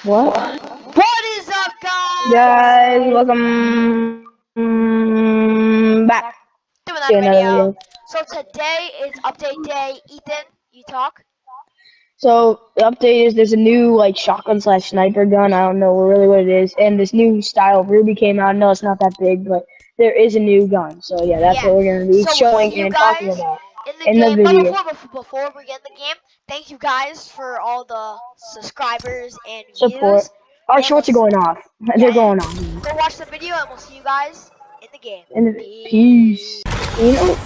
What? What is up, guys? Guys, welcome back Doing to another another video. video. So today is update day. Ethan, you talk. So the update is there's a new like shotgun slash sniper gun. I don't know really what it is, and this new style of Ruby came out. No, it's not that big, but there is a new gun. So yeah, that's Yeah. what we're gonna be So we'll see showing you and talking guys about in the in the game. But video. before we get in the game, thank you guys for all the subscribers and Support. views. Our And we'll shorts are going off. They're yeah, going off. go watch the video, and we'll see you guys in the game. And Peace. peace. You know,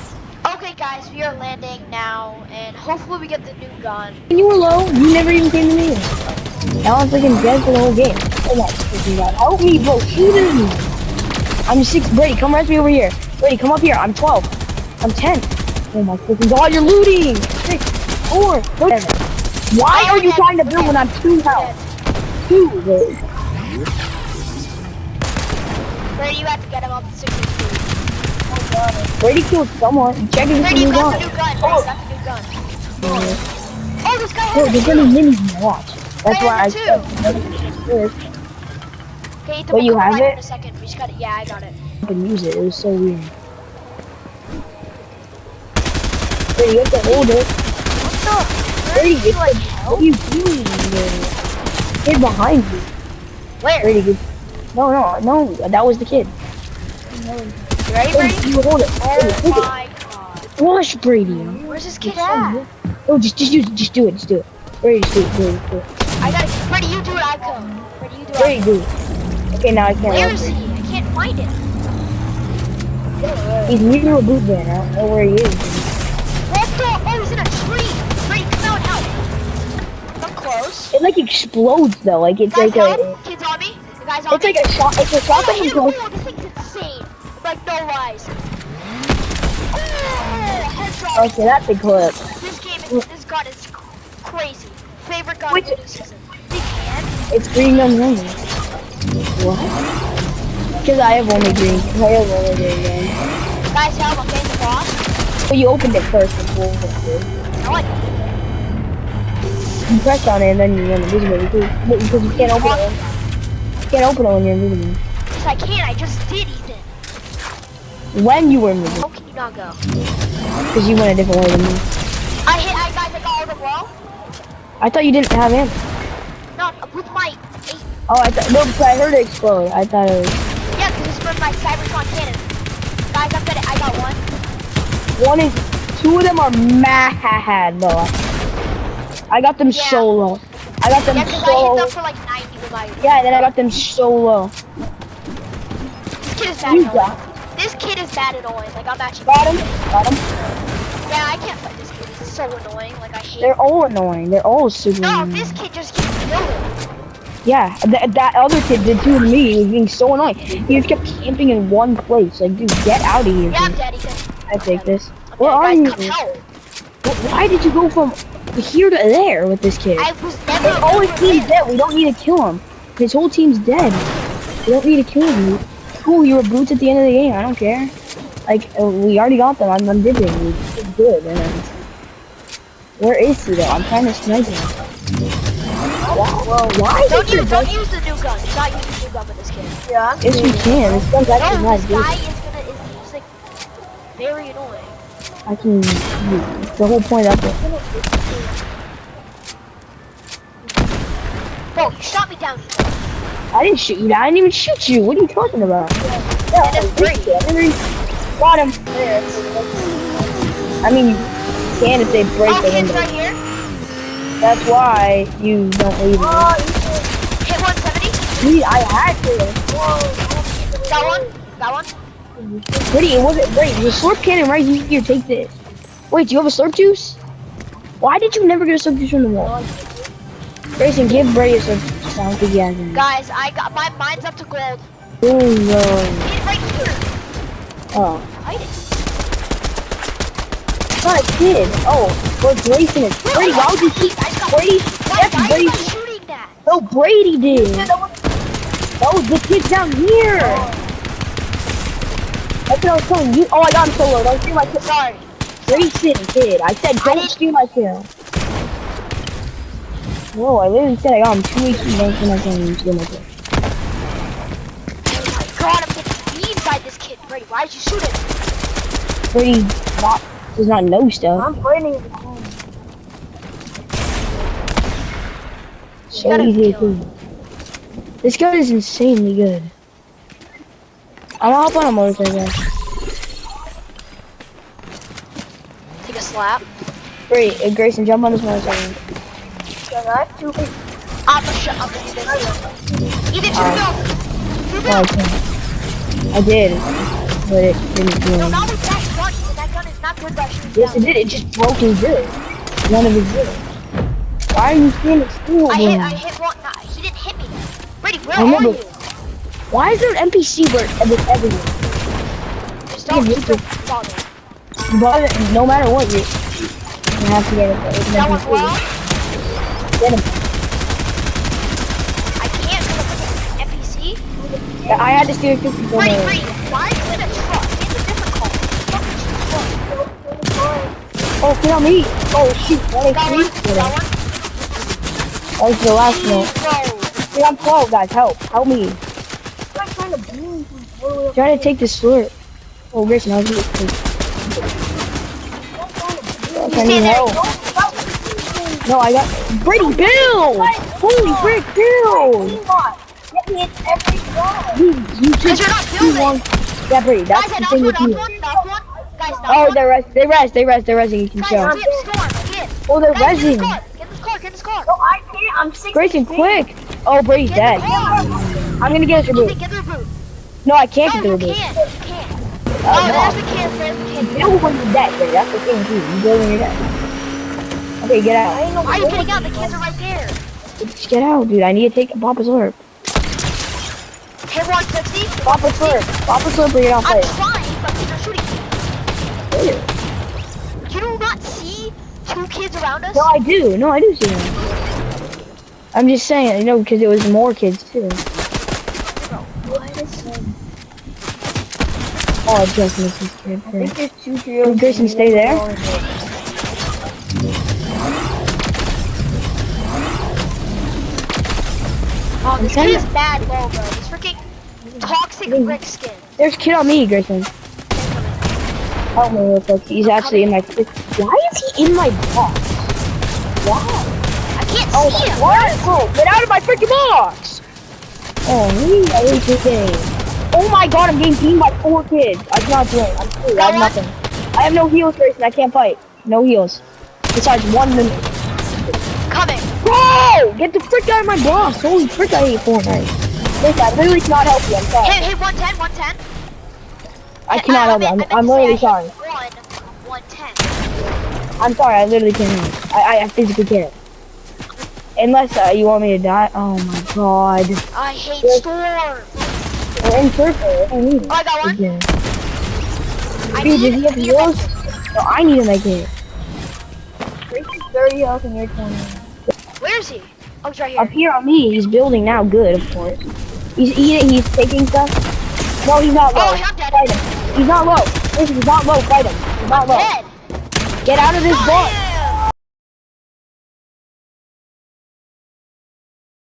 Okay, guys, we are landing now, and hopefully we get the new gun. when you were low, you never even came to me. Now I'm freaking dead for the whole game. Oh my freaking god. Help me, bro. Shoot him. I'm 6. Brady, come res me over here. Brady, come up here. I'm 12. I'm 10. Oh my freaking god, you're looting. 6, 4, 3. Why are you trying to build when I'm 2 health? 2, bro. Brady, you have to get him up to 62. Brady killed someone. Check if it's a Brady, you new got gun. the new gun. Brady, you got the new gun. Oh, this guy Bro, has there's it gonna be too. minis to watch. That's I why I have it said this. Okay, Ethan, But we'll you come have live in it? a second. We just got it. Yeah, I got it. I can use it. It was so weird. Brady, you have to hold it. What the? Brady, Brady, like, what are you doing? Kid behind you. where? Brady, good. No, that was the kid. You ready, Brady, Brady? you hold it. Brady, Oh hold it. my god. Flush, Brady. Where's this kid at? No, just use it. Just do it. Brady, just do it. Brady, do it. I got it. Brady, you do it. I come. Brady, you do it. Brady, do it. Okay, now I can't. Where Run. is he? I can't find him. He's near a boot van. I don't know where he is. What the? Oh, he's in a tree. Brady, come out and help. Come close. It like explodes though. Like it's Guys, like a. help. Kids on me. The guy's on It's me. like a shot. It's a shot that Oh, goes. oh, this thing's insane. Like, no lies. Oh, headshot. Okay, that's a clip. This gun is crazy. Favorite gun Which- of the new season. Big hand. It's green guns only. What? Because I have only green. I have only green guns. Guys, help. I'm getting the boss. But you opened it first before. No, I didn't. You press on it and then you run invisible because you can't open it. You can't open it when you're invisible. Yes, I can. I just did, Ethan. When you were invisible, How can you not go? because you went a different way than me. Guys, I got all the wall. I thought you didn't have ammo. No, with my 8. Oh, I thought no, because I heard it explode. I thought it was Yeah, because it's from my Cybertron cannon. Guys, I'm gonna. I got one. one is 2 of them are mad though. I got them Yeah. so low. I got them Yeah, because I so hit them for like 90 with my. yeah, and then I got them so low. This kid is bad You annoying. got This kid is bad annoying. Like, I'm actually. got him. Yeah, I can't fight this kid. He's so annoying. Like, I hate. They're all annoying. They're all super No, annoying. this kid just keeps building. Yeah, that other kid did too to me. He was being so annoying. He just kept camping in one place. Like, dude, get out of here. Yeah, I'm Dude. dead, Ethan. I take this. I'm Where dead, are guys. you? Come help. Why did you go from here to there with this kid? I was never. Oh, his never team's there. dead. We don't need to kill him. His whole team's dead. We don't need to kill him. Cool, you were boots at the end of the game. I don't care. Like, we already got them. I'm dipping. We did good. And then, where is he though? I'm trying to snipe him. Why? Don't use the new gun. Do not use the new gun with this kid. Yeah. Yes, we can. This gun's actually No, not this good. guy is he's like very annoying. I can. It's the whole point of it. Bro, you shot me down. I didn't shoot you. I didn't even shoot you. What are you talking about? Yeah, And it's great. got him. I mean, you can if they break Oh, the kids window. right here. That's why you don't leave them. Hit 170. See, I had to. Got one. Got one. Pretty, it wasn't great. The slurp cannon right here. Take this. Wait, do you have a slurp juice? Why did you never get a slurp juice from the wall? Grayson, give Bray a slurp juice. I don't think he has any. Guys, I got mine's up to gold. Oh no. Kid right here. Oh. Hide it. It's not a kid. Oh, where Grayson is. Brady, why would you shoot? Brady, that's Why Brady. am I shooting that? No, Brady did. Oh, the kid's down here. That's what I was telling you. Oh, I got him so low. Don't steal my kill. Sorry. Grayson, kid. I said don't steal my kill. Whoa, I literally said I got him 2 HP ranks when I can't steal my kill. Oh my god, I'm getting beat inside this kid. Brady, why did you shoot him? Brady does not know stuff. I'm fighting. So gotta easy to kill do. This gun is insanely good. I'm gonna hop on a motorcycle. Take a slap. Great, Grayson, jump on this motorcycle. I'm gonna do this. You did two Alright. builds. No, I can't. I did, but it didn't do No, anything. not with that gun. Because that gun is not good by shooting Yes, it down. did. It just broke his rib. None of his rib. Why are you standing still? I bro? hit one. Nah, he didn't hit me. Brady, where I are remember. you? Why is there an NPC bird everywhere? Just don't Yeah, bother. But no matter what, you have to get it. It's an That one's NPC. well. Get him. I can't because I'm an NPC. Yeah, I had to steal 50 for Brady, my- Brady, why are you in a truck? Get a different car. Oh, get on me. Oh, shoot. That Got is one. Got one. That was the last note. Bro. Dude, I'm 12, guys. Help. Help me. I'm trying to beam you all the way up. Trying to take this slurp. Oh, Grayson, I was going to I need help. No, I got Brady, build! Holy frick, build! Get me in every one. You Because you're not building. Yeah, Brady, that's Guys, I the knocked thing one, with you. knocked one. Guys, knocked Oh, one. they're resting, you can Guys, show. skip, storm, again. Oh, they're Guys, get resing. in this car. Get in this car, get in this car. No, I can't. I'm 6. Grayson, quick! Oh, Brady's Get dead. in the car. I'm gonna get us a boot. Get the boot. No, I can't No, get the you boot. can't. You can't. Oh, there's the kid, there's the kid. You build when you're dead, Brady. That's the thing, too. You build when you're dead. Okay, get out. Why are you getting out? The kids are right there. Just get out, dude. I need to take a Papa Slurp. Hit 160. Papa Slurp. Papa Slurp, bring it on I'm play. trying, but kids are shooting me. You do not see two kids around us? No, I do. No, I do see them. I'm just saying, you know, because it was more kids, too. Oh, I just missed this kid. I think there's 2 Can trios. Grayson stay there? Oh, this I'm kid is trying bad low, bro. He's freaking toxic brick skin. There's a kid on me, Grayson. Help me real quick. He's actually in my... Why is he in my box? Why? I can't Oh see him. my god! Oh, get out of my freaking box! Oh, really? I hate this game. Oh my god, I'm getting beamed by 4 kids. I cannot do it. I'm screwed. I have nothing. I have no heals, Grayson. I can't fight. No heals. Besides 1 minute. Coming. Bro! Get the frick out of my box! Holy frick, I hate Fortnite. Listen, I literally cannot help you. I'm sorry. Hit 110, 110. I cannot help you. I'm literally sorry. 110. I'm sorry. I literally can't help. I physically can't. Unless you want me to die. Oh my god. I hate Yes. storm. We're in circle. I need it. Oh, I got one. Again. I Dude, need, does he have I need heals? a- No, I need to make it. Grayson's 30 health and you're 20. Where is he? Oh, he's right Up here. here on me, he's building now. Good, of course. He's eating. He's taking stuff. No, he's not low. Oh, I'm dead. Fight him. He's not low. Listen, he's not low. Fight him. He's not low. Dead. Get out of this box.